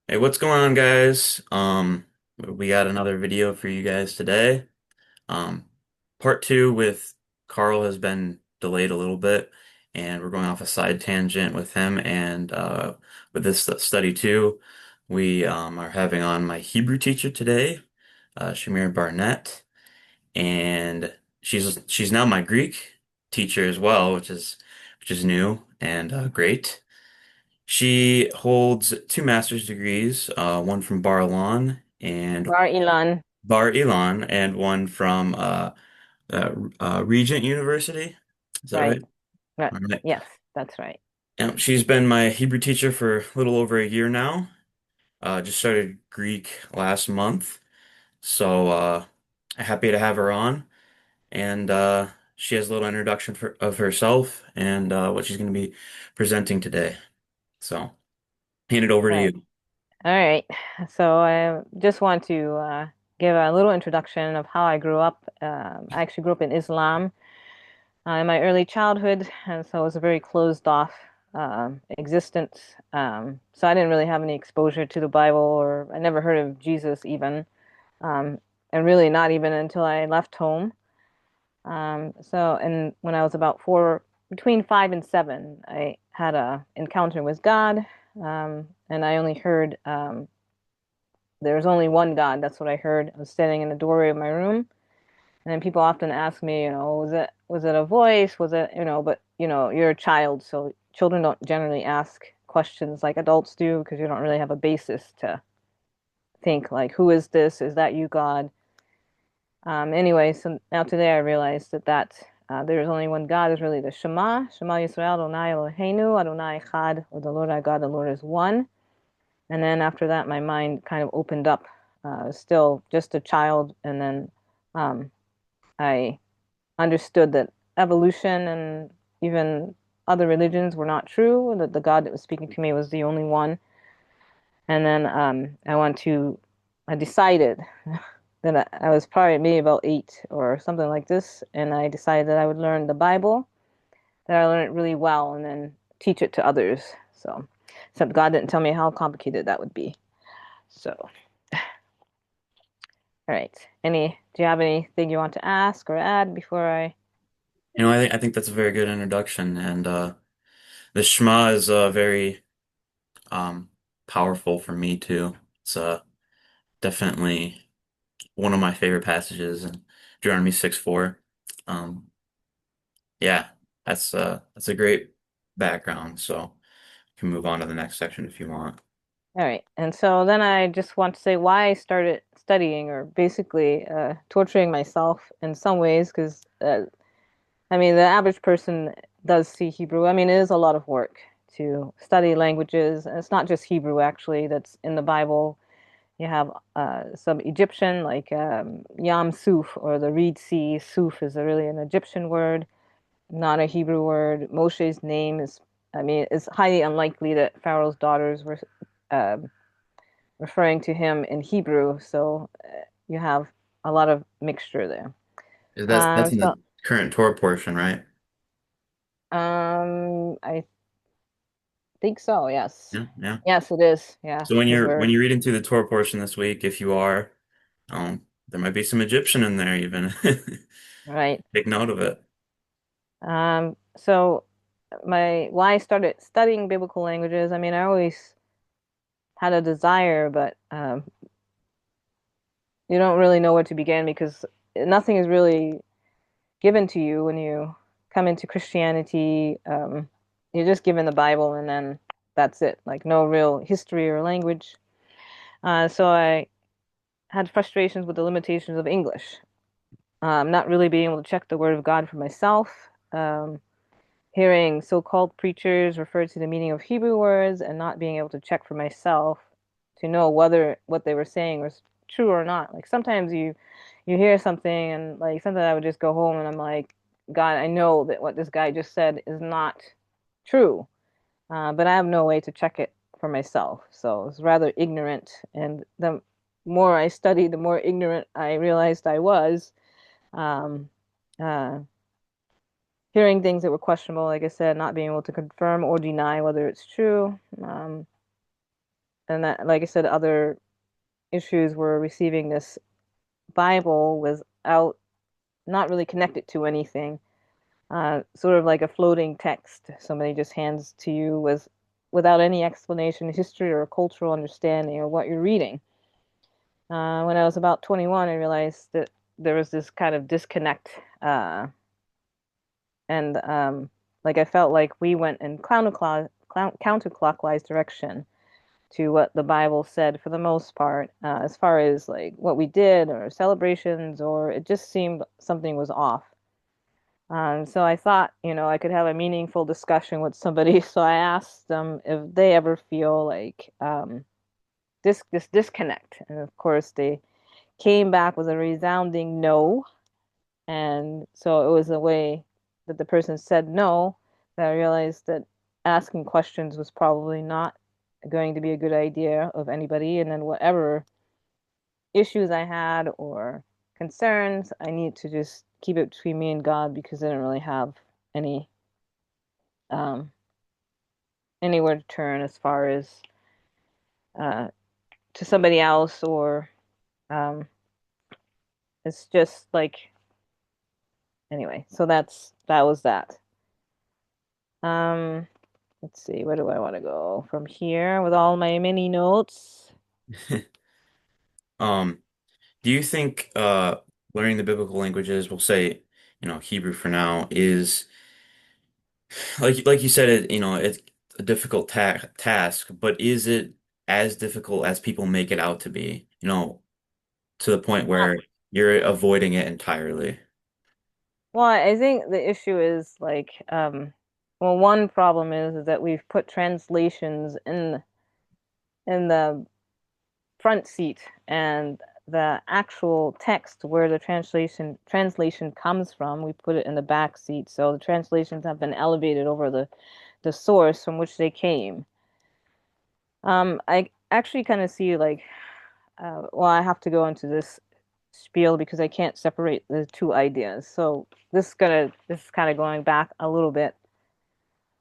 Hey, what's going on, guys? We got another video for you guys today. Um, Part two with Carl has been delayed a little bit, and we're going off a side tangent with him. And with this study too, we are having on my Hebrew teacher today, Shamir Barnett, and she's now my Greek teacher as well, which is new and great. She holds two master's degrees, one from Bar Ilan, Bar Ilan, and one from Regent University. Is that right. right? Right. All right. Yes, that's right. She's been my Hebrew teacher for a little over a year now. Just started Greek last month, so happy to have her on. And she has a little introduction of herself and what she's going to be presenting today. So, hand it over to Right. you. All right. So I just want to give a little introduction of how I grew up. I actually grew up in Islam in my early childhood, and so it was a very closed off existence. So I didn't really have any exposure to the Bible, or I never heard of Jesus even, um, and really not even until I left home. And when I was about between 5 and 7, I had a encounter with God, and I only heard there's only one God. That's what I heard. I was standing in the doorway of my room, and then people often ask me, was it a voice? Was it, but you're a child, so children don't generally ask questions like adults do because you don't really have a basis to think like, who is this? Is that you, God? Anyway, so now today I realized that there is only one God. Is really the Shema Yisrael, Adonai Eloheinu, Adonai Echad, or the Lord our God, the Lord is one. And then after that, my mind kind of opened up. I was still just a child, and then um, I understood that evolution and even other religions were not true, and that the God that was speaking to me was the only one. And then I decided then I was probably maybe about 8 or something like this, and I decided that I would learn the Bible, that I learned it really well, and then teach it to others. So, except God didn't tell me how complicated that would be. So, all right. Do you have anything you want to ask or add before I? I think that's a very good introduction, and the Shema is very um powerful for me too. It's definitely one of my favorite passages in Deuteronomy 6:4. Um, yeah, that's a great background. So you can move on to the next section if you want. All right. And so then I just want to say why I started studying or basically torturing myself in some ways, because I mean, the average person does see Hebrew. I mean, it is a lot of work to study languages. And it's not just Hebrew, actually, that's in the Bible. You have some Egyptian, like Yam Suf, or the Reed Sea. Suf is really an Egyptian word, not a Hebrew word. Moshe's name is, I mean, it's highly unlikely that Pharaoh's daughters were um referring to him in Hebrew. So you have a lot of mixture there. That's in So the current Torah portion, right? I think so, yes. Yeah, yeah. Yes, it is. Yeah, So when because you're we're when you're reading through the Torah portion this week, if you are, there might be some Egyptian in there even. right. Take note of it. So my why I started studying biblical languages, I mean, I always had a desire, but you don't really know where to begin because nothing is really given to you when you come into Christianity. You're just given the Bible and then that's it, like no real history or language. So I had frustrations with the limitations of English. Not really being able to check the Word of God for myself, hearing so-called preachers refer to the meaning of Hebrew words and not being able to check for myself to know whether what they were saying was true or not. Like sometimes you hear something and like sometimes I would just go home and I'm like, God, I know that what this guy just said is not true, but I have no way to check it for myself. So it's rather ignorant. And the more I studied, the more ignorant I realized I was. Um, uh, Hearing things that were questionable, like I said, not being able to confirm or deny whether it's true. and that, like I said, other issues were receiving this Bible without not really connected to anything, sort of like a floating text somebody just hands to you without any explanation, history, or cultural understanding of what you're reading. When I was about 21, I realized that there was this kind of disconnect, and like I felt like we went in counterclockwise direction to what the Bible said for the most part, as far as like what we did or celebrations, or it just seemed something was off. So I thought, I could have a meaningful discussion with somebody. So I asked them if they ever feel like this disconnect, and of course they came back with a resounding no. And so it was a way that the person said no that I realized that asking questions was probably not going to be a good idea of anybody. And then whatever issues I had or concerns, I need to just keep it between me and God because I didn't really have any um, anywhere to turn as far as uh, to somebody else, or um, it's just like anyway. So that was that. Um, let's see, where do I want to go from here with all my mini notes? Um, do you think learning the biblical languages, we'll say, Hebrew for now, is like you said it's a difficult task, but is it as difficult as people make it out to be? To the point Well, where you're avoiding it entirely. well, I think the issue is like, well, one problem is that we've put translations in the front seat, and the actual text where the translation comes from, we put it in the back seat. So the translations have been elevated over the source from which they came. I actually kind of see like, well, I have to go into this spiel because I can't separate the two ideas. So this is kind of going back a little bit.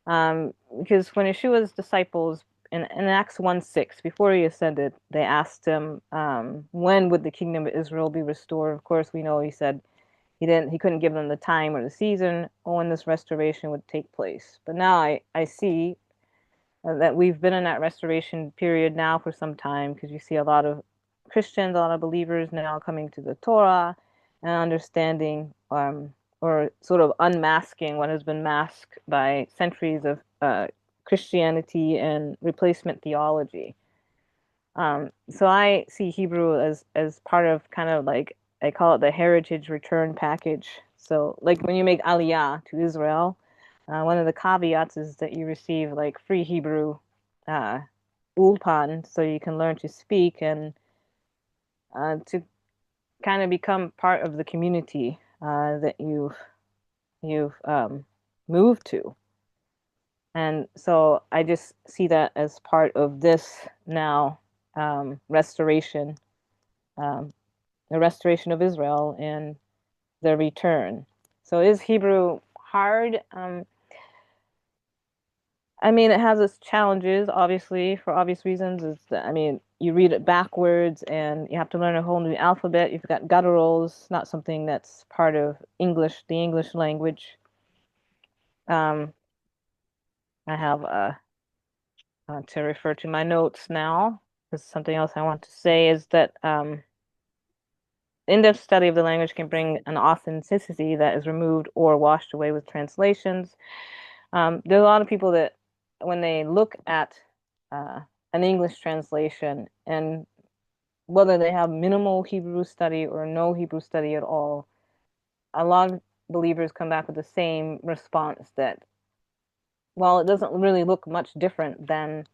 Because when Yeshua's disciples in Acts 1:6, before he ascended, they asked him, when would the kingdom of Israel be restored? Of course, we know he said he couldn't give them the time or the season or when this restoration would take place. But now I see that we've been in that restoration period now for some time, because you see a lot of Christians, a lot of believers now coming to the Torah and understanding, or sort of unmasking what has been masked by centuries of Christianity and replacement theology. So I see Hebrew as part of kind of like, I call it the heritage return package. So like when you make Aliyah to Israel, one of the caveats is that you receive like free Hebrew uh, ulpan, so you can learn to speak and to kind of become part of the community that you've moved to. And so I just see that as part of this now, restoration, um, the restoration of Israel and the return. So is Hebrew hard? I mean, it has its challenges, obviously, for obvious reasons. Is that, I mean, you read it backwards and you have to learn a whole new alphabet. You've got gutturals, not something that's part of English, the English language. Um, I have to refer to my notes now. Because something else I want to say is that in-depth study of the language can bring an authenticity that is removed or washed away with translations. There's a lot of people that, when they look at uh, an English translation, and whether they have minimal Hebrew study or no Hebrew study at all, a lot of believers come back with the same response that, well, it doesn't really look much different than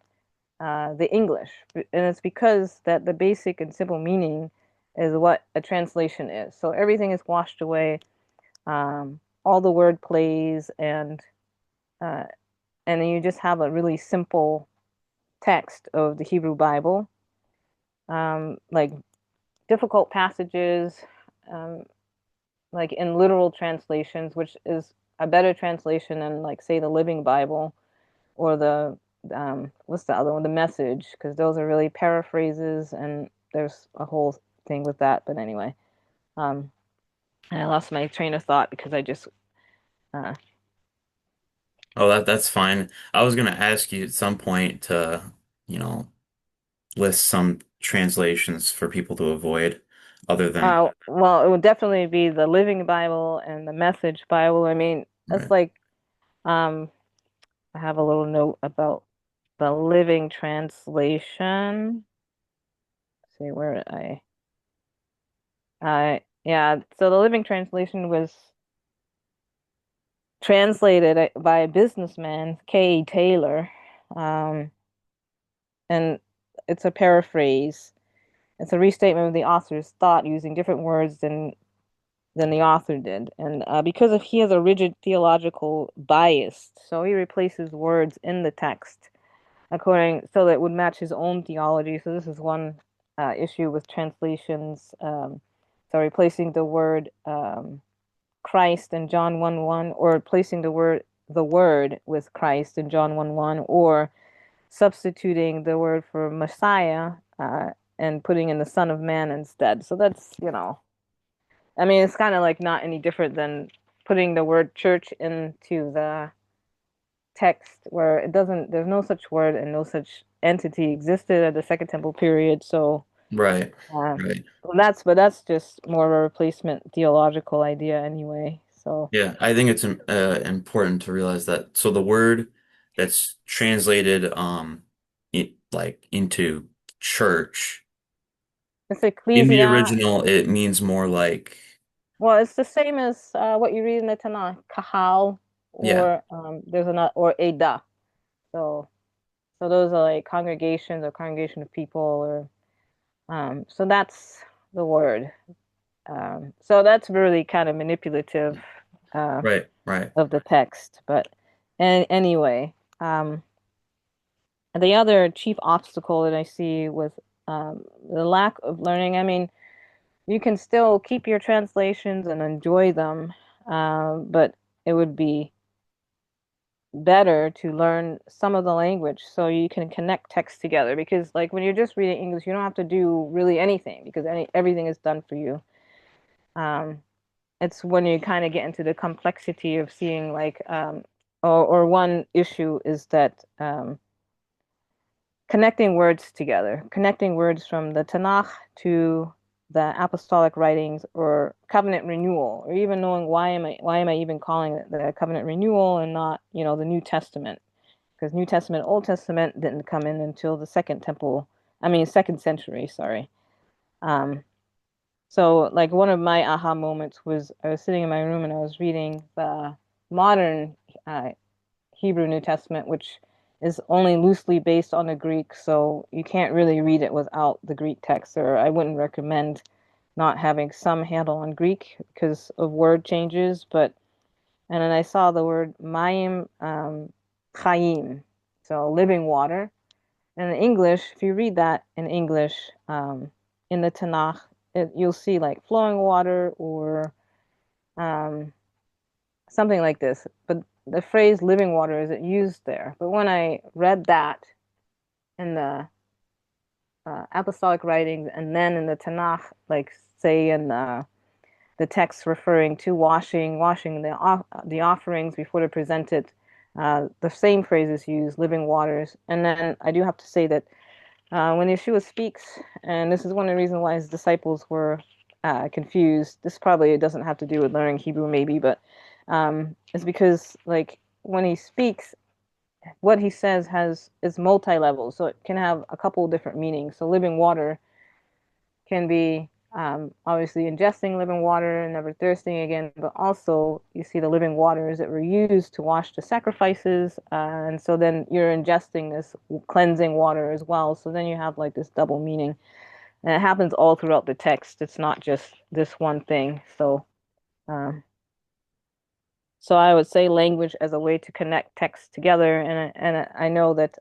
the English. And it's because that the basic and simple meaning is what a translation is. So everything is washed away, all the word plays, uh, and then you just have a really simple text of the Hebrew Bible. Like difficult passages, um, like in literal translations, which is a better translation than, like, say, the Living Bible or what's the other one? The Message, because those are really paraphrases, and there's a whole thing with that. But anyway, um, I lost my train of thought because I just uh, Oh, that's fine. I was gonna ask you at some point to, you know, list some translations for people to avoid other than well, it would definitely be the Living Bible and the Message Bible. I mean, that's right. like um, I have a little note about the Living Translation. Let's see where did yeah, so the Living Translation was translated by a businessman, K. Taylor, um, and it's a paraphrase. It's a restatement of the author's thought using different words than the author did. And because of he has a rigid theological bias, so he replaces words in the text according so that it would match his own theology. So this is one issue with translations. So replacing the word Christ in John 1:1, or replacing the word with Christ in John 1:1, or substituting the word for Messiah and putting in the Son of Man instead. So that's, I mean, it's kind of like not any different than putting the word church into the text where it doesn't, there's no such word and no such entity existed at the Second Temple period. So, Right. uh, Right. but that's just more of a replacement theological idea anyway. So Yeah, I think it's important to realize that. So the word that's translated like into church it's in the ecclesia. original it means more like Well, it's the same as what you read in the Tanakh, kahal, yeah, or there's another, or eda. So, so those are like congregations or congregation of people, or so that's the word. So that's really kind of manipulative uh, right, right. of the text. But anyway, the other chief obstacle that I see with the lack of learning, I mean, you can still keep your translations and enjoy them, but it would be better to learn some of the language so you can connect text together. Because, like, when you're just reading English, you don't have to do really anything because everything is done for you. Um, it's when you kind of get into the complexity of seeing, like, or one issue is that connecting words together, connecting words from the Tanakh to the apostolic writings or covenant renewal, or even knowing why am I even calling it the covenant renewal and not, the New Testament? Because New Testament, Old Testament didn't come in until the second century, sorry. Um, so like one of my aha moments was I was sitting in my room and I was reading the modern uh, Hebrew New Testament, which is only loosely based on the Greek, so you can't really read it without the Greek text, or I wouldn't recommend not having some handle on Greek because of word changes. But and then I saw the word mayim chayim, so living water. And in English, if you read that in English, in the Tanakh, you'll see like flowing water or um, something like this. But the phrase living water isn't used there. But when I read that in the apostolic writings and then in the Tanakh, like say in the text referring to washing the offerings before they're presented, the same phrase is used, living waters. And then I do have to say that when Yeshua speaks, and this is one of the reasons why his disciples were confused. This probably doesn't have to do with learning Hebrew, maybe, but it's because like when he speaks, what he says has is multi-level, so it can have a couple of different meanings. So living water can be obviously ingesting living water and never thirsting again, but also you see the living waters that were used to wash the sacrifices, and so then you're ingesting this cleansing water as well. So then you have like this double meaning, and it happens all throughout the text. It's not just this one thing. Um, so I would say language as a way to connect texts together, and I know that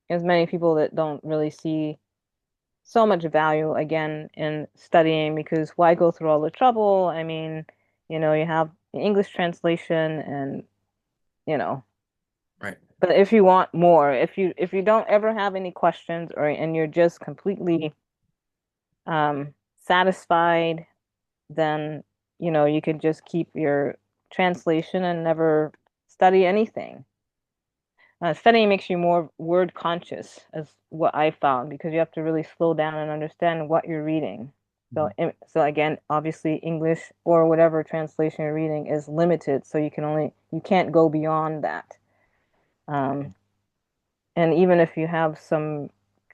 there's many people that don't really see so much value again in studying because why go through all the trouble? I mean, you have the English translation and, you know, Right. But if you want more, if you don't ever have any questions or and you're just completely satisfied, then you could just keep your translation and never study anything. Studying makes you more word conscious, is what I found, because you have to really slow down and understand what you're reading. So again, obviously English or whatever translation you're reading is limited, so you can't go beyond that. Um, and even if you have some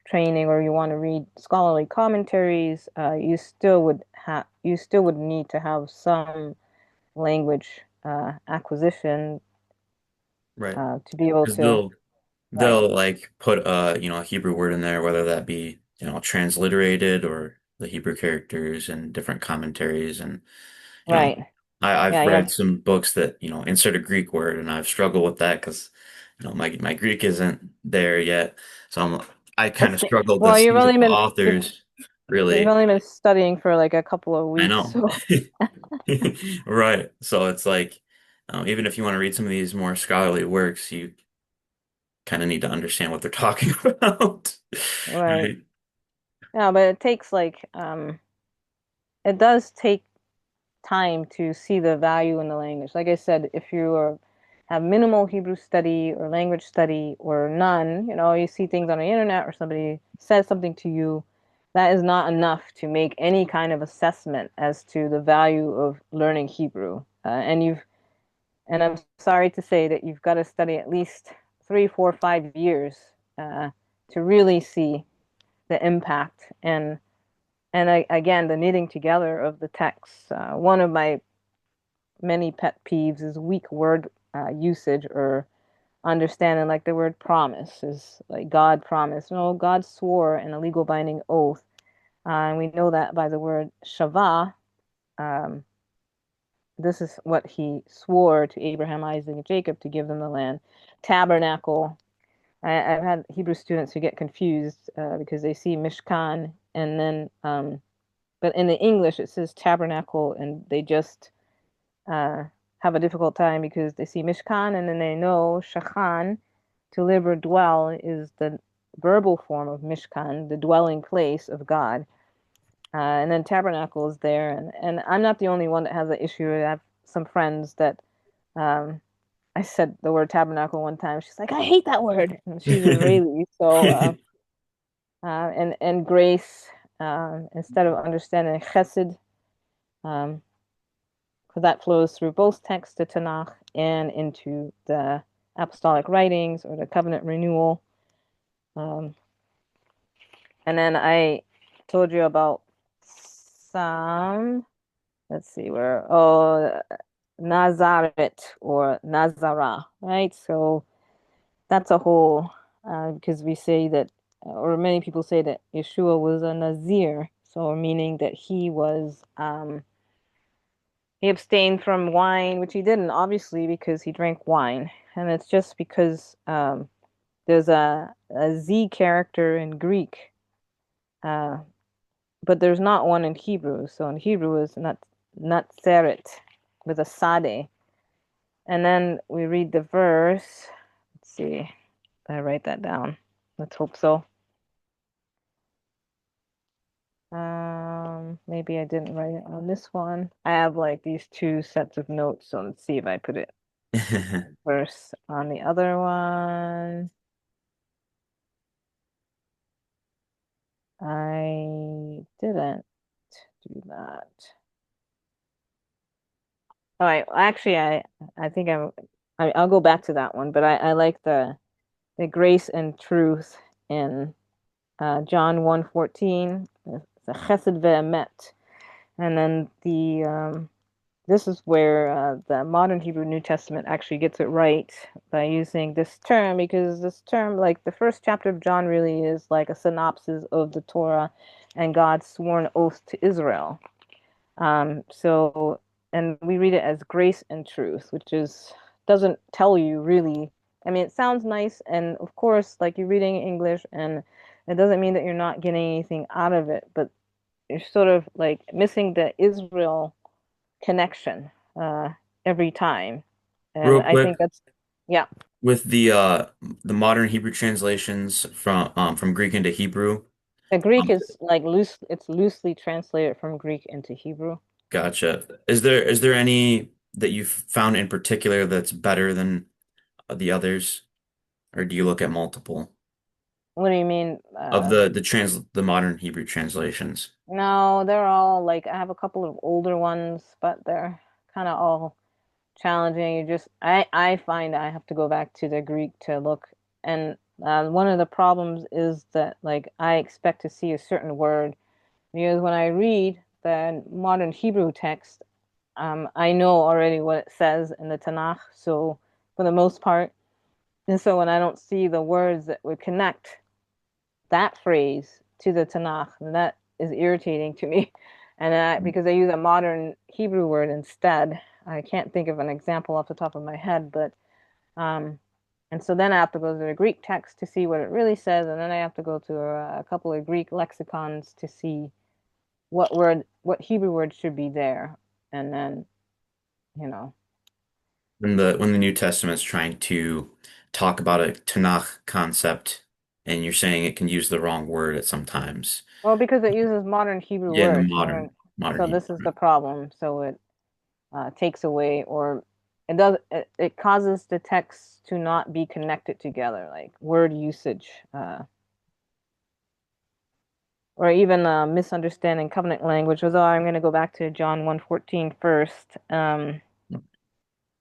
training or you want to read scholarly commentaries, you still would need to have some language acquisition Right. to be able Because to write. they'll like put a Hebrew word in there, whether that be transliterated or the Hebrew characters and different commentaries. And you know Right. I've Yeah, read some books that insert a Greek word, and I've struggled with that because my Greek isn't there yet. So I kind of struggle to well, see that the authors you've really. only been studying for like a couple of I weeks, know. so Right. So it's like, even if you want to read some of these more scholarly works, you kind of need to understand what they're talking about. right. Right. Yeah, but it does take time to see the value in the language. Like I said, if have minimal Hebrew study or language study or none, you see things on the internet or somebody says something to you, that is not enough to make any kind of assessment as to the value of learning Hebrew. And I'm sorry to say that you've got to study at least 3, 4, 5 years uh, to really see the impact and again the knitting together of the text. One of my many pet peeves is weak word usage or understanding, like the word promise is like God promised. No, God swore in a legal binding oath, and we know that by the word shavah. Um, this is what he swore to Abraham, Isaac, and Jacob to give them the land. Tabernacle. I've had Hebrew students who get confused because they see Mishkan and then, but in the English it says tabernacle, and they just uh, have a difficult time because they see Mishkan and then they know Shachan, to live or dwell, is the verbal form of Mishkan, the dwelling place of God. And then tabernacle is there. And I'm not the only one that has an issue. I have some friends that um, I said the word tabernacle one time. She's like, I hate that word. And she's Israeli. So, and grace, instead of understanding chesed, um, because that flows through both texts, the Tanakh, and into the apostolic writings or the covenant renewal. Um, and then I told you about some, let's see where, Nazaret or Nazarah, right? So that's a whole, because we say that, or many people say that Yeshua was a Nazir, so meaning that he abstained from wine, which he didn't, obviously, because he drank wine. And it's just because there's a Z character in Greek, uh, but there's not one in Hebrew. So in Hebrew is not seret with a sade. And then we read the verse. Let's see. I write that down. Let's hope so. Maybe I didn't write it on this one. I have like these two sets of notes, so let's see if I put it verse on the other one. I didn't do that. All right. Actually, I think I'll go back to that one, but I like the grace and truth in John 1:14, the chesed ve'emet, and then this is where the modern Hebrew New Testament actually gets it right by using this term, because this term, like the first chapter of John, really is like a synopsis of the Torah and God's sworn oath to Israel. So, and we read it as grace and truth, which doesn't tell you really. I mean, it sounds nice, and of course, like you're reading English, and it doesn't mean that you're not getting anything out of it, but you're sort of like missing the Israel connection uh, every time. And Real I quick, think that's, yeah. with the modern Hebrew translations from Greek into Hebrew. The Greek Um, is like it's loosely translated from Greek into Hebrew. gotcha. Is there any that you've found in particular that's better than the others, or do you look at multiple What do you mean? of the modern Hebrew translations? No, they're all like I have a couple of older ones, but they're kind of all challenging. I find I have to go back to the Greek to look, and one of the problems is that like I expect to see a certain word because when I read the modern Hebrew text, I know already what it says in the Tanakh, so for the most part, and so when I don't see the words that would connect that phrase to the Tanakh, and that is irritating to me. And because I use a modern Hebrew word instead, I can't think of an example off the top of my head, but um, and so then I have to go to the Greek text to see what it really says, and then I have to go to a couple of Greek lexicons to see what Hebrew word should be there, and then you know, When the New Testament's trying to talk about a Tanakh concept, and you're saying it can use the wrong word at sometimes. well, because it uses modern Hebrew Yeah, in the words, modern so this is Hebrew. the problem. So it takes away or it causes the text to not be connected together, like word usage, or even misunderstanding covenant language. Although I'm going to go back to John 1:14 first.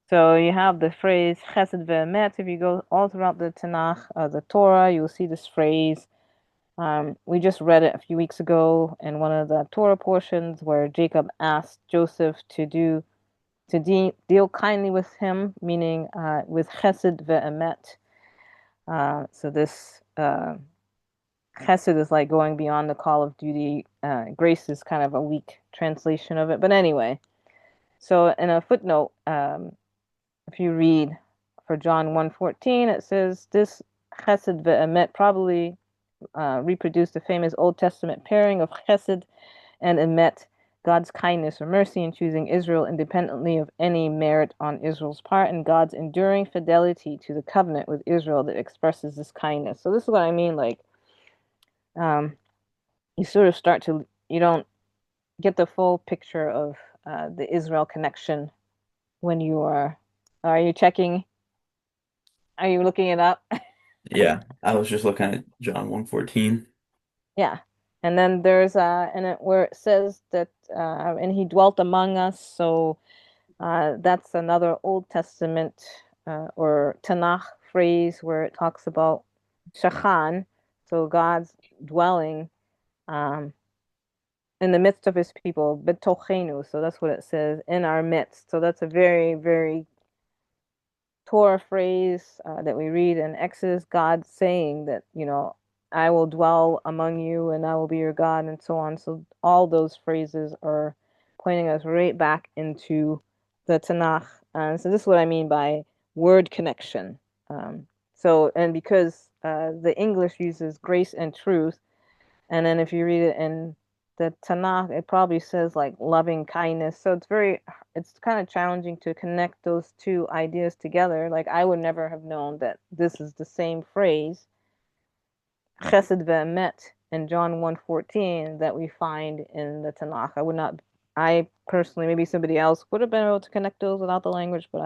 So you have the phrase chesed ve'emet. If you go all throughout the Tanakh, the Torah, you'll see this phrase. We just read it a few weeks ago in one of the Torah portions where Jacob asked Joseph to deal kindly with him, meaning with chesed ve'emet. So this chesed is like going beyond the call of duty. Grace is kind of a weak translation of it. But anyway, so in a footnote, if you read for John 1:14, it says this chesed ve'emet probably reproduced the famous Old Testament pairing of chesed and emet, God's kindness or mercy in choosing Israel independently of any merit on Israel's part, and God's enduring fidelity to the covenant with Israel that expresses this kindness. So this is what I mean, like um, you sort of you don't get the full picture of the Israel connection when are you checking, are you looking it up? Yeah, I was just looking at John 1:14. Yeah. And then there's and it where it says that and he dwelt among us, so that's another Old Testament or Tanakh phrase where it talks about Shachan, so God's dwelling um, in the midst of his people, betochenu. So that's what it says, in our midst. So that's a very, very Torah phrase that we read in Exodus, God saying that, I will dwell among you and I will be your God and so on. So all those phrases are pointing us right back into the Tanakh. So this is what I mean by word connection. And because the English uses grace and truth, and then if you read it in the Tanakh, it probably says like loving kindness. So it's kind of challenging to connect those two ideas together. Like I would never have known that this is the same phrase, chesed ve'emet, in John 1:14 that we find in the Tanakh. I personally, maybe somebody else would have been able to connect those without the language, but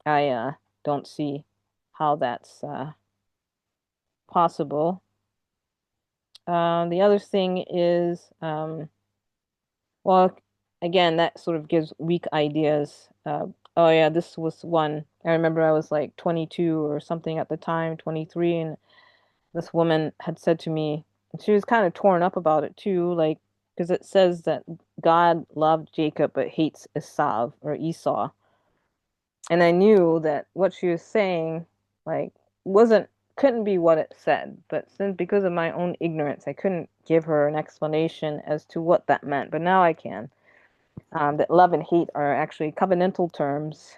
I don't see how that's possible. The other thing is, well, again, that sort of gives weak ideas. Oh yeah, this was one. I remember I was like 22 or something at the time, 23, and this woman had said to me, she was kind of torn up about it too, like because it says that God loved Jacob but hates Esau. And I knew that what she was saying, like, wasn't couldn't be what it said. But since because of my own ignorance, I couldn't give her an explanation as to what that meant. But now I can. That love and hate are actually covenantal terms.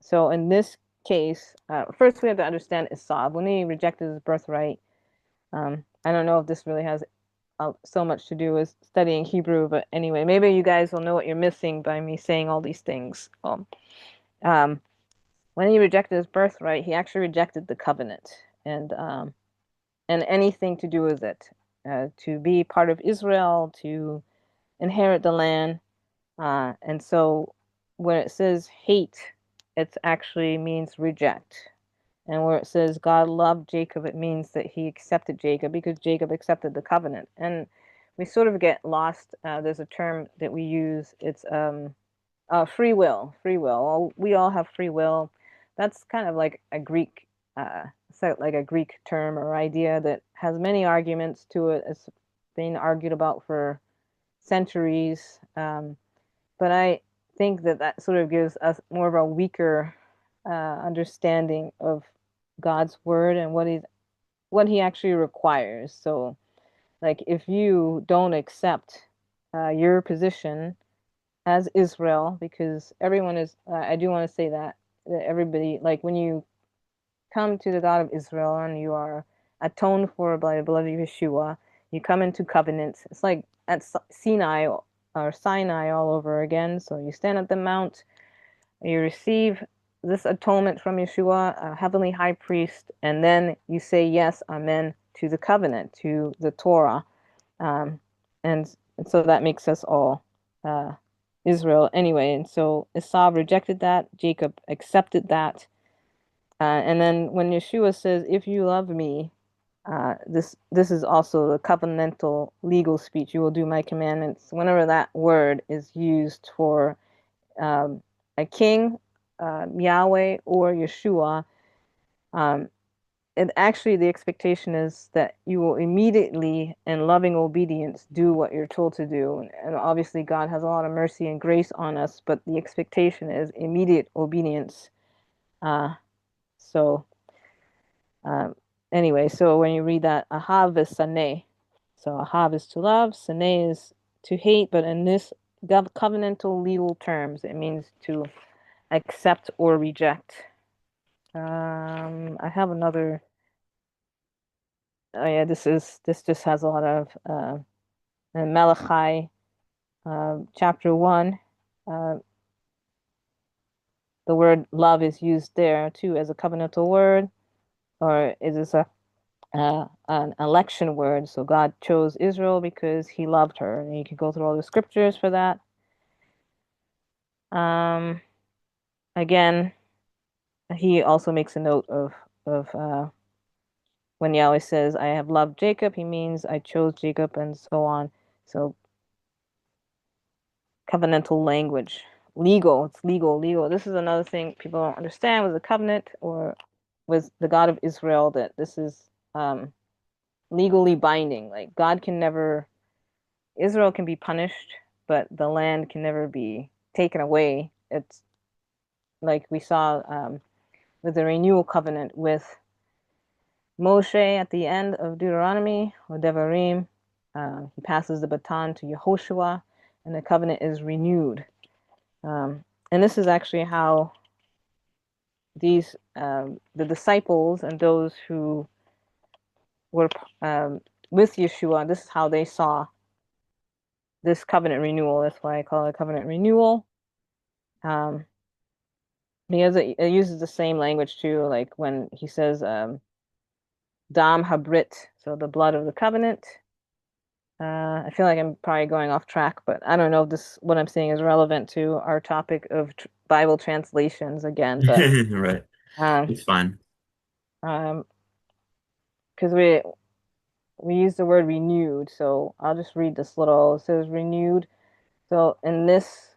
So in this case, first we have to understand Esau. When he rejected his birthright, I don't know if this really has so much to do with studying Hebrew, but anyway, maybe you guys will know what you're missing by me saying all these things. Um, when he rejected his birthright, he actually rejected the covenant and anything to do with it, to be part of Israel, to inherit the land. And so when it says hate, it actually means reject. And where it says God loved Jacob, it means that he accepted Jacob because Jacob accepted the covenant. And we sort of get lost. There's a term that we use. It's free will. Free will. Well, we all have free will. That's kind of like a Greek, so like a Greek term or idea that has many arguments to it. It's been argued about for centuries. But I think that that sort of gives us more of a weaker understanding of God's word and what he actually requires. So, like, if you don't accept your position as Israel, because everyone is, I do want to say that everybody, like, when you come to the God of Israel and you are atoned for by the blood of Yeshua, you come into covenant. It's like at Sinai or Sinai all over again. So you stand at the mount, you receive this atonement from Yeshua, a heavenly high priest, and then you say yes, amen, to the covenant, to the Torah. Um, and so that makes us all uh, Israel anyway. And so Esau rejected that, Jacob accepted that. And then when Yeshua says, "If you love me," this is also the covenantal legal speech. You will do my commandments. Whenever that word is used for um, a king, Yahweh, or Yeshua, um, and actually the expectation is that you will immediately, in loving obedience, do what you're told to do. And obviously, God has a lot of mercy and grace on us, but the expectation is immediate obedience. Uh, so. Um, anyway, so when you read that, ahav is saneh. So ahav is to love, saneh is to hate, but in this covenantal legal terms, it means to accept or reject. I have another. Oh yeah, this just has a lot of in Malachi chapter 1. Uh, the word love is used there too as a covenantal word, or is this an election word. So God chose Israel because he loved her. And you can go through all the scriptures for that. Um, again, he also makes a note of when Yahweh says, I have loved Jacob, he means I chose Jacob and so on. So covenantal language. Legal, it's legal. This is another thing people don't understand with the covenant or with the God of Israel, that this is legally binding. Like God can never Israel can be punished, but the land can never be taken away. It's like we saw with the renewal covenant with Moshe at the end of Deuteronomy or Devarim. He passes the baton to Yehoshua, and the covenant is renewed. And this is actually how these the disciples and those who were with Yeshua, this is how they saw this covenant renewal. That's why I call it covenant renewal. Um, because it uses the same language too, like when he says Dam Habrit, so the blood of the covenant. I feel like I'm probably going off track, but I don't know if this what I'm saying is relevant to our topic of Bible translations again. But Right. um, It's fine. um, because we use the word renewed, so I'll just read this little. It says renewed. So in this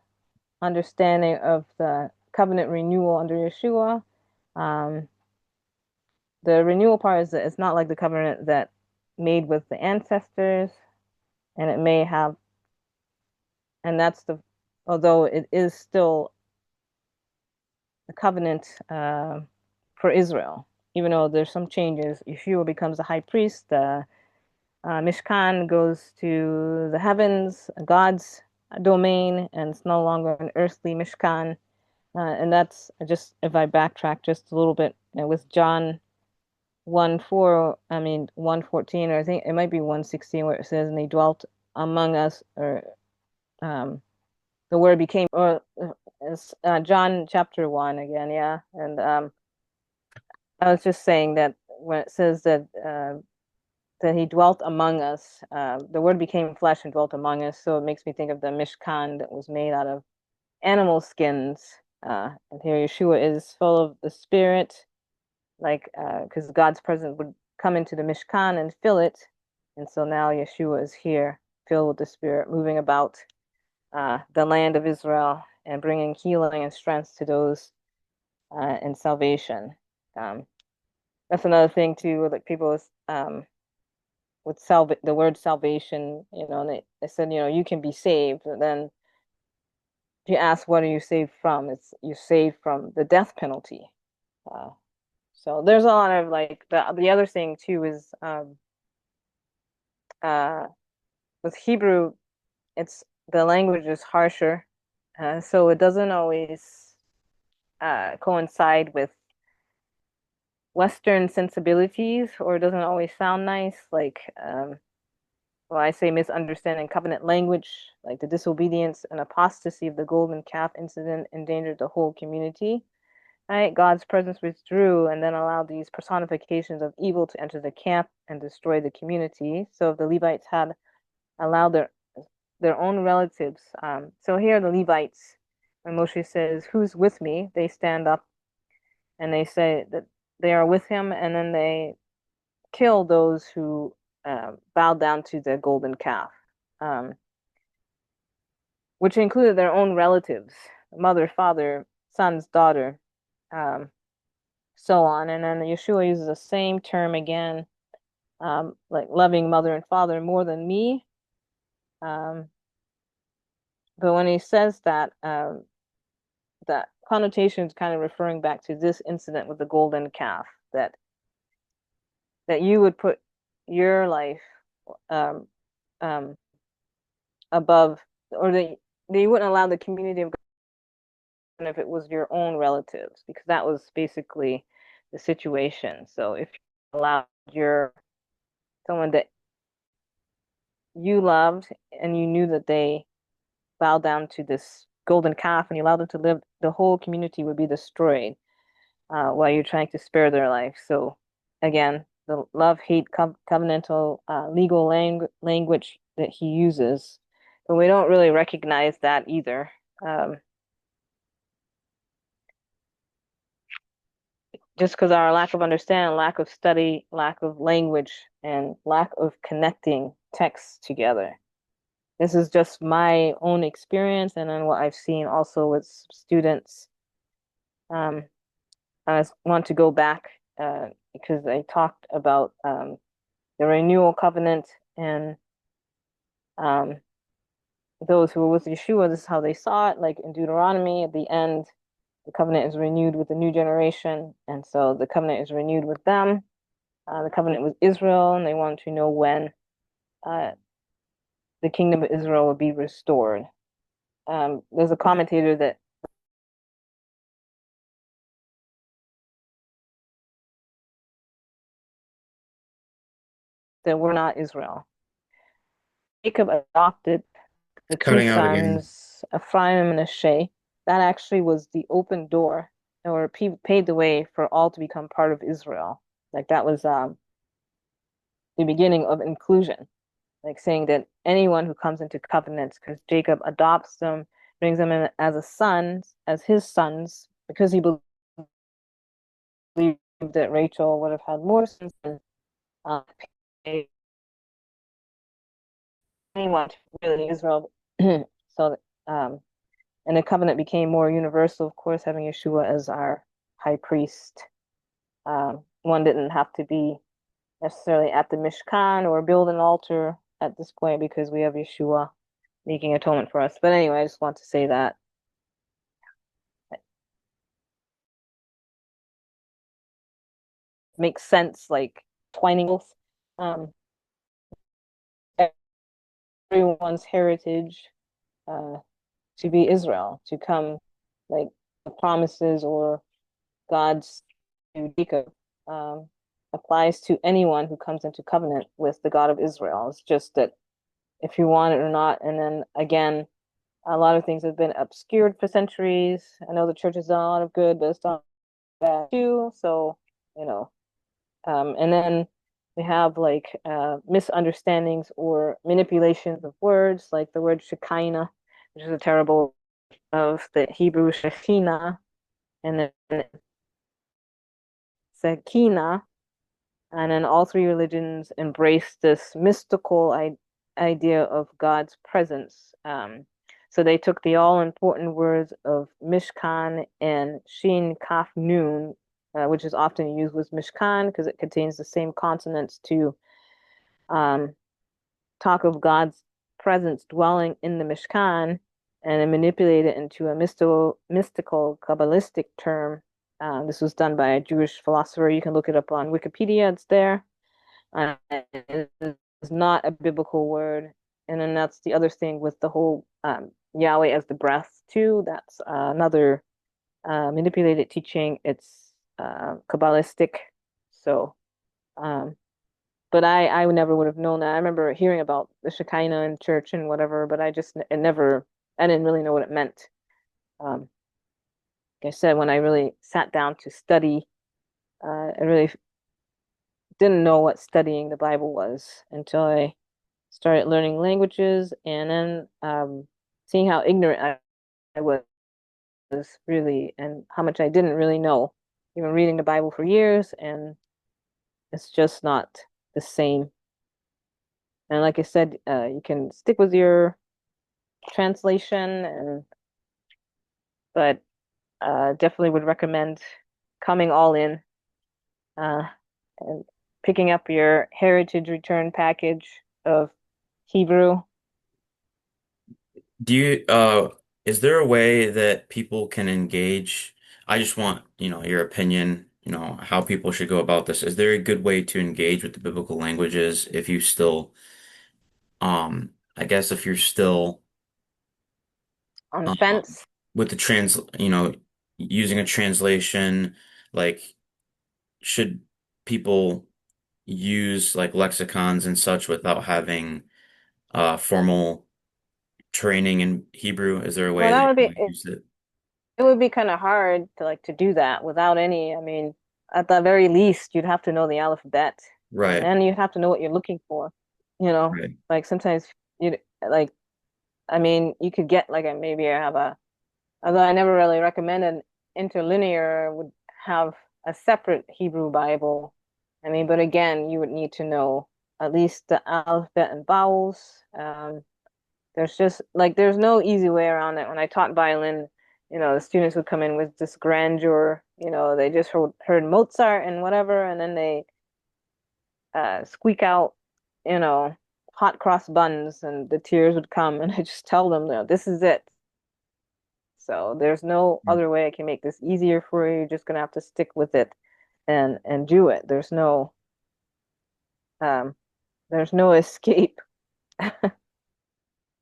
understanding of the covenant renewal under Yeshua, um, the renewal part is that it's not like the covenant that made with the ancestors, and it may have, and that's the, although it is still the covenant for Israel, even though there's some changes. Yeshua becomes the high priest. The Mishkan goes to the heavens, God's domain, and it's no longer an earthly Mishkan. And that's just, if I backtrack just a little bit, with John 1:4, I mean 1:14, or I think it might be 1:16, where it says, "And they dwelt among us," or um, the word became, or It's John chapter 1 again, yeah. And I was just saying that when it says that he dwelt among us, the word became flesh and dwelt among us, so it makes me think of the Mishkan that was made out of animal skins. And here Yeshua is full of the Spirit, like because God's presence would come into the Mishkan and fill it. And so now Yeshua is here, filled with the Spirit, moving about the land of Israel and bringing healing and strength to those in salvation. Um, that's another thing too, like people with the word salvation, and they said, you can be saved. And then if you ask, what are you saved from? It's you're saved from the death penalty. Uh, so there's a lot of like the other thing too is uh, with Hebrew, it's the language is harsher, so it doesn't always coincide with Western sensibilities, or it doesn't always sound nice. Like, well, I say misunderstanding covenant language, like the disobedience and apostasy of the golden calf incident endangered the whole community. Right? God's presence withdrew and then allowed these personifications of evil to enter the camp and destroy the community. So if the Levites had allowed their own relatives, so here the Levites, when Moshe says, "Who's with me?" they stand up and they say that they are with him, and then they kill those who bowed down to the golden calf, um, which included their own relatives, mother, father, son's daughter, um, so on. And then Yeshua uses the same term again, like loving mother and father more than me. Um, but when he says that, that connotation is kind of referring back to this incident with the golden calf, that you would put your life um, um, above, or that you wouldn't allow the community of God if it was your own relatives, because that was basically the situation. So if you allowed your someone that you loved and you knew that they bowed down to this golden calf and you allowed them to live, the whole community would be destroyed while you're trying to spare their life. So again, the love hate covenantal legal language that he uses, but we don't really recognize that either. Um, just because our lack of understanding, lack of study, lack of language, and lack of connecting texts together. This is just my own experience and then what I've seen also with students. Um, I want to go back because I talked about the renewal covenant and um, those who were with Yeshua. This is how they saw it. Like in Deuteronomy, at the end, the covenant is renewed with the new generation, and so the covenant is renewed with them. The covenant with Israel, and they wanted to know when uh, the kingdom of Israel would be restored. There's a commentator that we're not Israel. Jacob adopted the two Cutting out again. sons, Ephraim and Manasseh. That actually was the open door, or paved the way for all to become part of Israel. Like that was the beginning of inclusion, like saying that anyone who comes into covenants, because Jacob adopts them, brings them in as a son, as his sons, because he believed that Rachel would have had more sons than uh, anyone really Israel. So, and the covenant became more universal, of course, having Yeshua as our high priest. One didn't have to be necessarily at the Mishkan or build an altar at this point because we have Yeshua making atonement for us. But anyway, I just want to say that it makes sense, like twining both um, everyone's heritage uh, to be Israel, to come like the promises or God's to Jacob um, applies to anyone who comes into covenant with the God of Israel. It's just that if you want it or not, and then again, A lot of things have been obscured for centuries. I know the church has done a lot of good, but it's done bad too. So, you know, and then we have like misunderstandings or manipulations of words, like the word Shekinah, which is a terrible of the Hebrew Shekhinah, and then Sakina, and then all three religions embrace this mystical idea of God's presence. So they took the all-important words of Mishkan and Shin Kaf Nun, which is often used with Mishkan because it contains the same consonants to um, talk of God's presence dwelling in the Mishkan, and then manipulate it into a mystical Kabbalistic term. This was done by a Jewish philosopher. You can look it up on Wikipedia. It's there. It's not a biblical word. And then that's the other thing with the whole Yahweh as the breath too. That's another manipulated teaching. It's Kabbalistic. So, um, but I never would have known that. I remember hearing about the Shekinah in church and whatever, but it never, I didn't really know what it meant. Um, like I said, when I really sat down to study, I really didn't know what studying the Bible was until I started learning languages and then seeing how ignorant I was really and how much I didn't really know. Even reading the Bible for years, and it's just not the same. And like I said, you can stick with your translation, and but definitely would recommend coming all in uh, and picking up your Heritage Return package of Hebrew. Do you is there a way that people can engage? I just want, your opinion, how people should go about this. Is there a good way to engage with the biblical languages if you still I guess if you're still On the um fence. with the using a translation, like should people use like lexicons and such without having formal training in Hebrew? Is there a way Well, that that you would can be like, use it? it would be kind of hard to like to do that without any. I mean, at the very least, you'd have to know the alphabet, Right, and you'd have to know what you're looking for. You know, right. like sometimes you like. I mean, you could get like a maybe I have a. Although I never really recommended interlinear would have a separate Hebrew Bible. I mean, but again, you would need to know at least the alphabet and vowels. There's just like there's no easy way around it. When I taught violin, the students would come in with this grandeur. They just heard Mozart and whatever, and then they squeak out, you know, hot cross buns, and the tears would come, and I just tell them, this is it. So there's no other way I can make this easier for you. You're just gonna have to stick with it and do it. Um, there's no escape.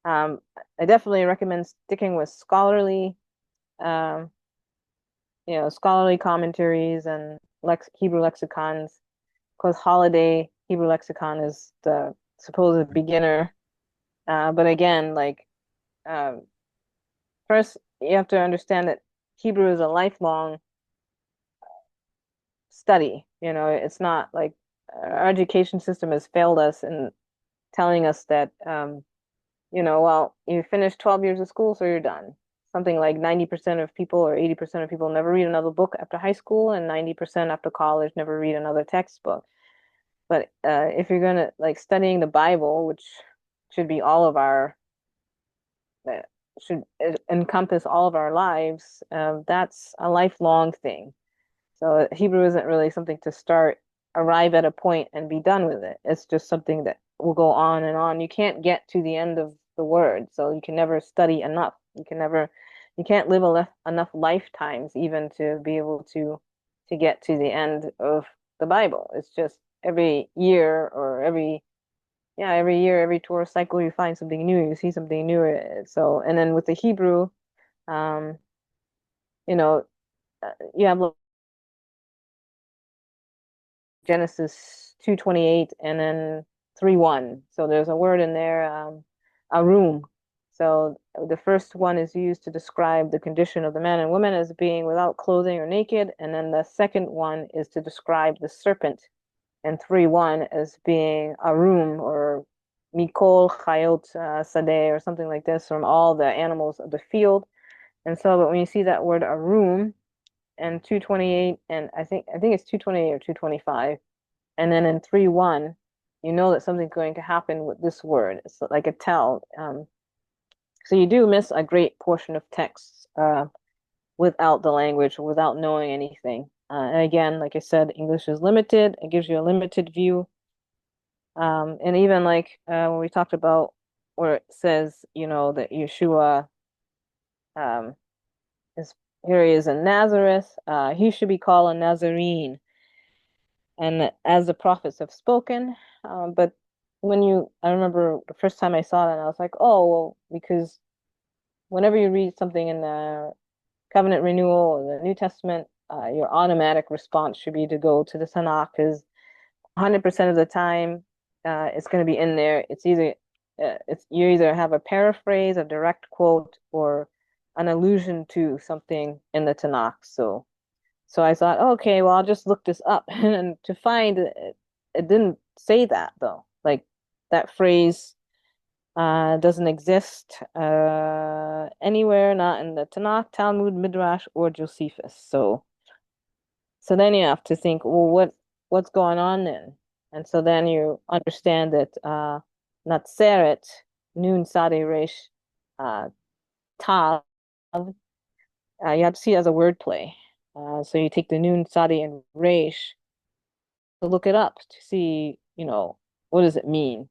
Um, I definitely recommend sticking with um, scholarly commentaries and Hebrew lexicons, because Holiday Hebrew lexicon is the supposed beginner. But again, like um, first you have to understand that Hebrew is a lifelong study. It's not like our education system has failed us in telling us that well, you finished 12 years of school, so you're done. Something like 90% of people or 80% of people never read another book after high school, and 90% after college never read another textbook. But if you're gonna like studying the Bible, which should be all of our uh, should encompass all of our lives, that's a lifelong thing. So Hebrew isn't really something to start, arrive at a point and be done with it. It's just something that will go on and on. You can't get to the end of the word, so you can never study enough. You can't live enough lifetimes even to be able to get to the end of the Bible. It's just every year or every year, every tour cycle, you find something new, you see something new. So, and then with the Hebrew, um, you know, you have Genesis 2:28 and then 3:1. So there's a word in there, a room. So the first one is used to describe the condition of the man and woman as being without clothing or naked, and then the second one is to describe the serpent in 3:1 as being Arum or Mikol Chayot Sadeh or something like this from all the animals of the field. And so, but when you see that word Arum and 228, and I think it's 228 or 225, and then in 3:1, you know that something's going to happen with this word. It's like a tell. So you do miss a great portion of text without the language, without knowing anything. And again, like I said, English is limited. It gives you a limited view. And even like when we talked about where it says, that Yeshua um, is here he is in Nazareth, he should be called a Nazarene, and as the prophets have spoken. But I remember the first time I saw that, I was like, oh, well, because whenever you read something in the covenant renewal or the New Testament, your automatic response should be to go to the Tanakh because 100% of the time it's going to be in there. It's you either have a paraphrase, a direct quote, or an allusion to something in the Tanakh. So I thought, okay, well, I'll just look this up, and to find it didn't say that though. Like that phrase doesn't exist anywhere, not in the Tanakh, Talmud, Midrash, or Josephus. So then you have to think, well, what's going on then? And so then you understand that Natseret, Nun Sade Resh, uh, Tav, you have to see it as a wordplay. So you take the Nun Sade and Resh to look it up to see, what does it mean?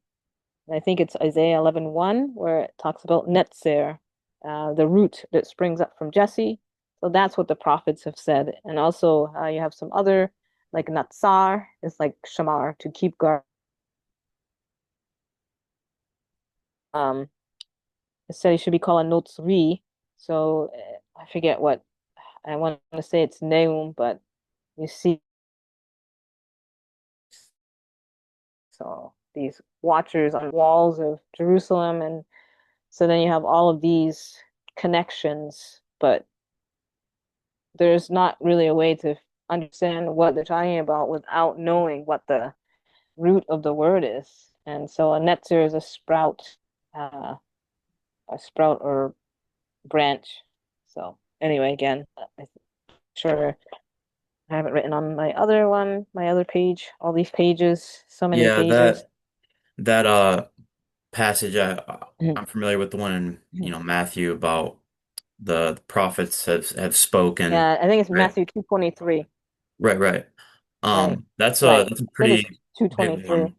And I think it's Isaiah 11:1 where it talks about Netzer, the root that springs up from Jesse. So that's what the prophets have said. And also you have some other, like Natsar is like Shamar, to keep guard. Um, it said he should be called a Notzri. So I forget what I want to say it's Neum, but you see, so these watchers on walls of Jerusalem. And so then you have all of these connections, but there's not really a way to understand what they're talking about without knowing what the root of the word is. And so a netzer is uh, a sprout or branch. So anyway, again, I'm sure I have it written on my other page, all these pages, so many Yeah, pages. that passage Mhm. I'm familiar with the one in, Matthew about the prophets have spoken. Yeah, I think it's Right. Matthew 2:23. Right, right. Right, That's a right. that's a I think it's pretty big 2:23. one.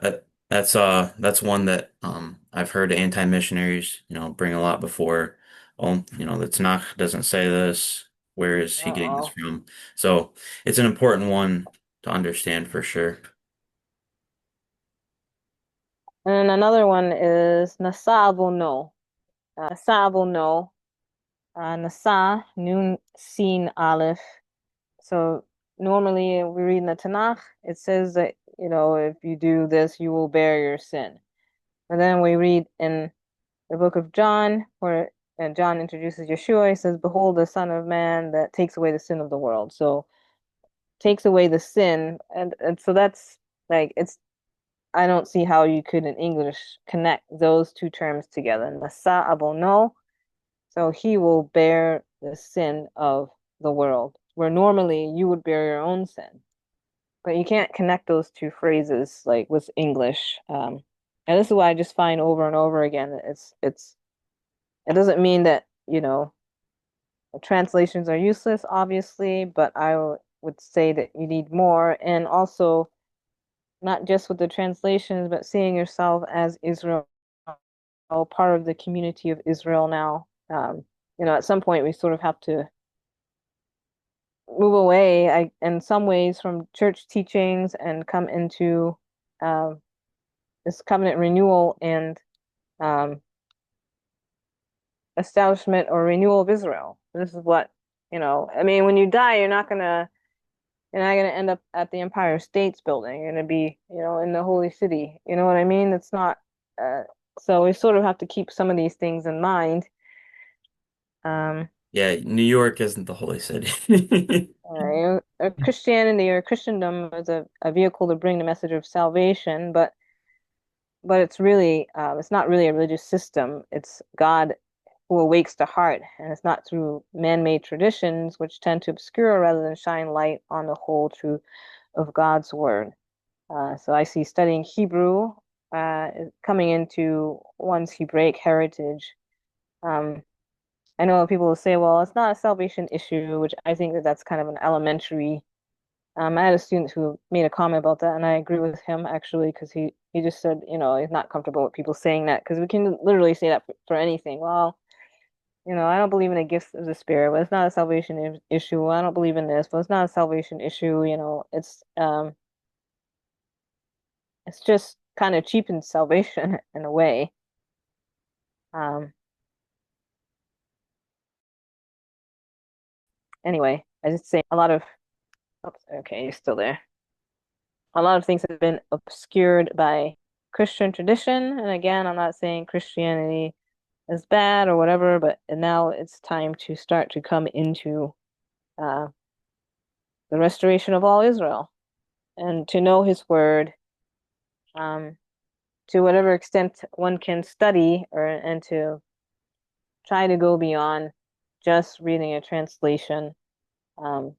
Uh, that's one that I've heard anti-missionaries, bring a lot before. Oh, the Tanakh doesn't say this. Where is he getting this Uh-oh. from? So it's an important one to understand for sure. And then another one is Nasa no. Nasa no. Nasa, Nun, Sin, Aleph. So normally we read in the Tanakh, it says that, if you do this, you will bear your sin. And then we read in the book of John, where John introduces Yeshua, he says, behold, the Son of Man that takes away the sin of the world. So takes away the sin. And so that's like, I don't see how you could in English connect those two terms together. Nasa abono, so he will bear the sin of the world, where normally you would bear your own sin. But you can't connect those two phrases like with English. And this is why I just find over and over again that it doesn't mean that, translations are useless, obviously, but would say that you need more. And also not just with the translations, but seeing yourself as Israel, part of the community of Israel now. At some point we sort of have to move away, in some ways, from church teachings and come into um, this covenant renewal and um, establishment or renewal of Israel. This is what, I mean, when you die, you're not gonna end up at the Empire States Building. You're gonna be, in the Holy City. You know what I mean? It's not. Uh, So we sort of have to keep some of these things in mind. Um, Yeah, New York isn't the holy city. Christianity or Christendom is a vehicle to bring the message of salvation, but it's not really a religious system. It's God who awakes the heart, and it's not through man-made traditions which tend to obscure rather than shine light on the whole truth of God's word. So I see studying Hebrew coming into one's Hebraic heritage. Um, I know people will say, well, it's not a salvation issue, which I think that that's kind of an elementary. I had a student who made a comment about that, and I agree with him actually, because he just said, he's not comfortable with people saying that because we can literally say that for anything. Well, I don't believe in the gifts of the spirit, but it's not a salvation issue. I don't believe in this, but it's not a salvation issue. It's just kind of cheapens salvation in a way. Um, anyway, I just say a lot of. Oops, okay, you're still there. A lot of things have been obscured by Christian tradition, and again, I'm not saying Christianity is bad or whatever, but now it's time to start to come into uh, the restoration of all Israel and to know His word. Um, to whatever extent one can study and to try to go beyond just reading a translation, um,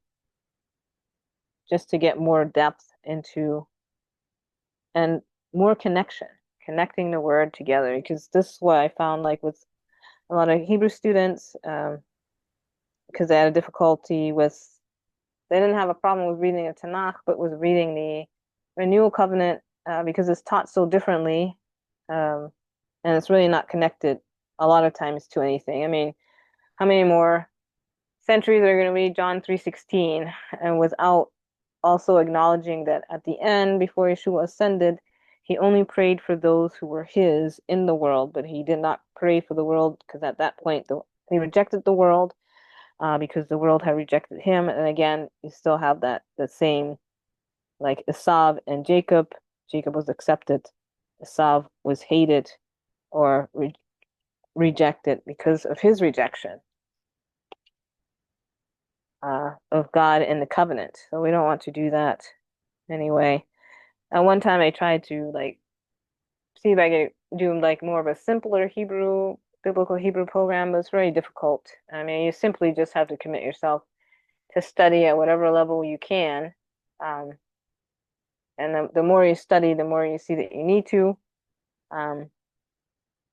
just to get more depth into and more connecting the word together. Because this is what I found like with a lot of Hebrew students, because they had a difficulty with, they didn't have a problem with reading the Tanakh, but with reading the renewal covenant because it's taught so differently. Um, and it's really not connected a lot of times to anything. I mean, how many more centuries are going to read John 3:16 and without also acknowledging that at the end, before Yeshua ascended, he only prayed for those who were his in the world, but he did not pray for the world because at that point he rejected the world because the world had rejected him. And again, you still have that the same like Esau and Jacob. Jacob was accepted, Esau was hated or rejected because of his rejection of God and the covenant. So we don't want to do that anyway. At one time, I tried to like see if I could do like more of a simpler biblical Hebrew program, but it's very difficult. I mean, you simply just have to commit yourself to study at whatever level you can. Um, and the more you study, the more you see that you need to. Um,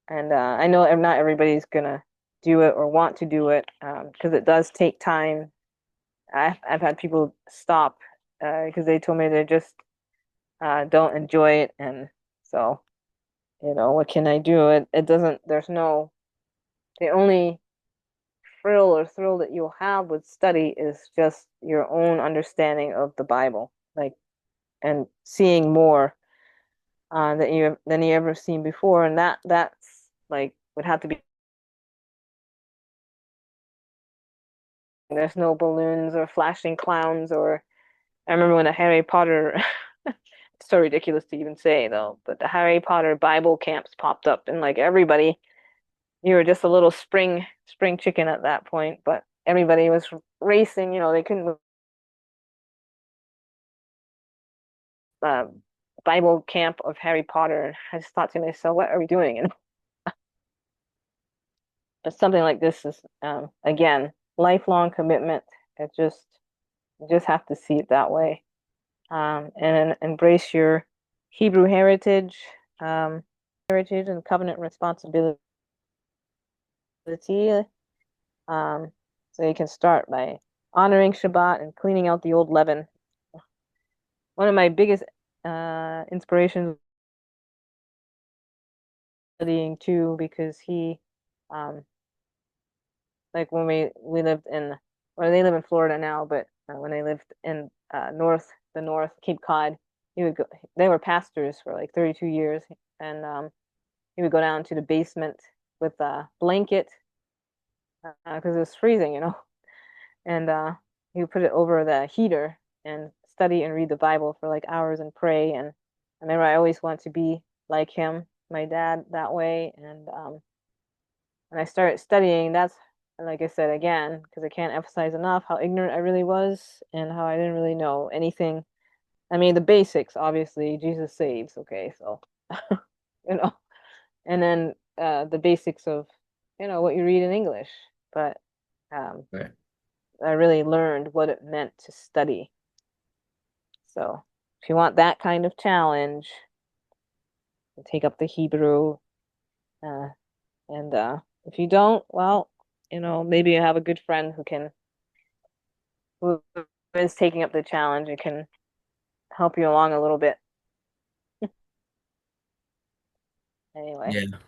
and I know not everybody's gonna do it or want to do it because it does take time. I've had people stop because they told me they just don't enjoy it, and so what can I do? It doesn't. There's no. The only thrill that you'll have with study is just your own understanding of the Bible, like and seeing more than you ever seen before, and that's like would have to be. There's no balloons or flashing clowns or I remember when the Harry Potter it's so ridiculous to even say though, but the Harry Potter Bible camps popped up and like everybody you were just a little spring chicken at that point, but everybody was racing, they couldn't uh, Bible camp of Harry Potter. I just thought to myself, what are we doing? And but something like this is again, lifelong commitment. It just you just have to see it that way. And embrace your Hebrew um, heritage and covenant responsibility. Um, so you can start by honoring Shabbat and cleaning out the old leaven. One of my biggest inspirations studying too, because um, like when we lived or they live in Florida now, but when they lived in the North, Cape Cod, he would go. They were pastors for like 32 years, and he would go down to the basement with a blanket because it was freezing, and he would put it over the heater and study and read the Bible for like hours and pray. And I remember I always wanted to be like him. my dad that way, and when I started studying, that's like I said again, because I can't emphasize enough how ignorant I really was and how I didn't really know anything. I mean, the basics, obviously, Jesus saves, okay, so you know, and then the basics of what you read in English, but um, Right. I really learned what it meant to study. So if you want that kind of challenge, take up the Hebrew. Uh, and if you don't, well, maybe you have a good friend who is taking up the challenge and can help you along a little bit. Anyway, Yeah.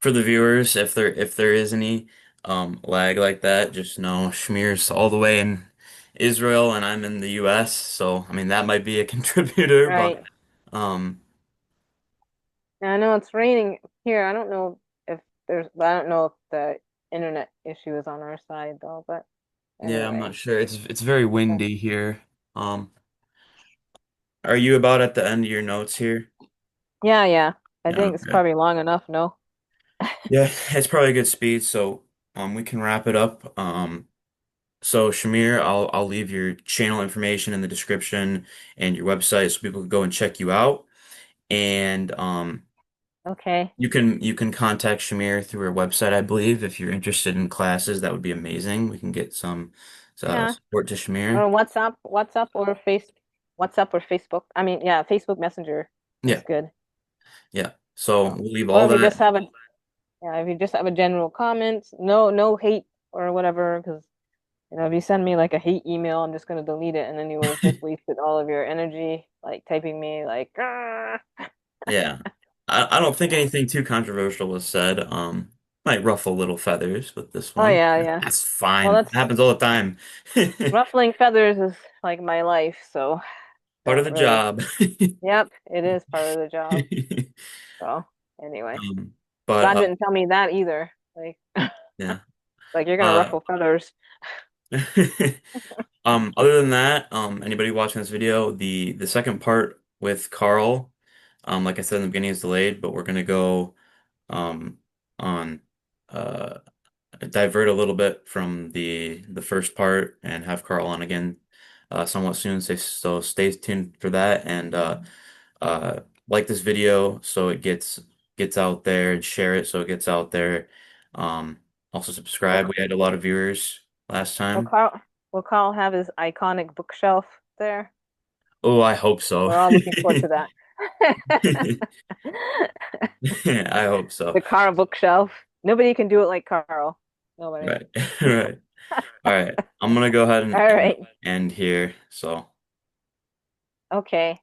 For the viewers, if there is any lag like that, just know Shmir's all the way in Israel and I'm in the US, so I mean that might be a contributor, but right. um Now, I know it's raining here. I don't know if I don't know if the internet issue is on our side though, but yeah, I'm anyway. not sure. It's very windy here. Um are you about at the end of your notes here? Yeah, yeah. I Yeah, think it's okay. probably long enough, no? Yeah, it's probably a good speed, so we can wrap it up. So Shamir, I'll leave your channel information in the description and your website so people can go and check you out. And Okay. you can contact Shamir through her website, I believe, if you're interested in classes. That would be amazing. We can get some Yeah. support to Shamir. Or WhatsApp or Facebook. I mean, yeah, Facebook Messenger is Yeah, good. yeah. So So, we'll leave or all that. if you just have a general comment, no hate or whatever, because if you send me like a hate email, I'm just gonna delete it, and then you would have just wasted all of your energy, like typing me like, "Grr." Yeah. I don't think anything too controversial was said. Might ruffle little feathers with this Oh one. yeah, yeah. That's Well, fine. It that's happens all the time. ruffling feathers is like my life, so Part of don't the really. job. Yep, it is part of the job. So anyway, Um, but God didn't tell me that either. Like, yeah. like you're gonna Uh, ruffle feathers. other than that, anybody watching this video, the second part with Carl, like I said in the beginning, is delayed, but we're gonna go um on uh divert a little bit from the first part and have Carl on again somewhat soon. So stay tuned for that and uh like this video so it gets out there and share it so it gets out there. Um Also subscribe. Will, We had a lot of viewers last will time. Carl will Carl have his iconic bookshelf there? Oh, I hope so. We're all looking forward to that. I hope so. The Carl bookshelf. Nobody can do it like Carl. Nobody. Right. Right. All right. I'm gonna go ahead and All right. end here. So Okay.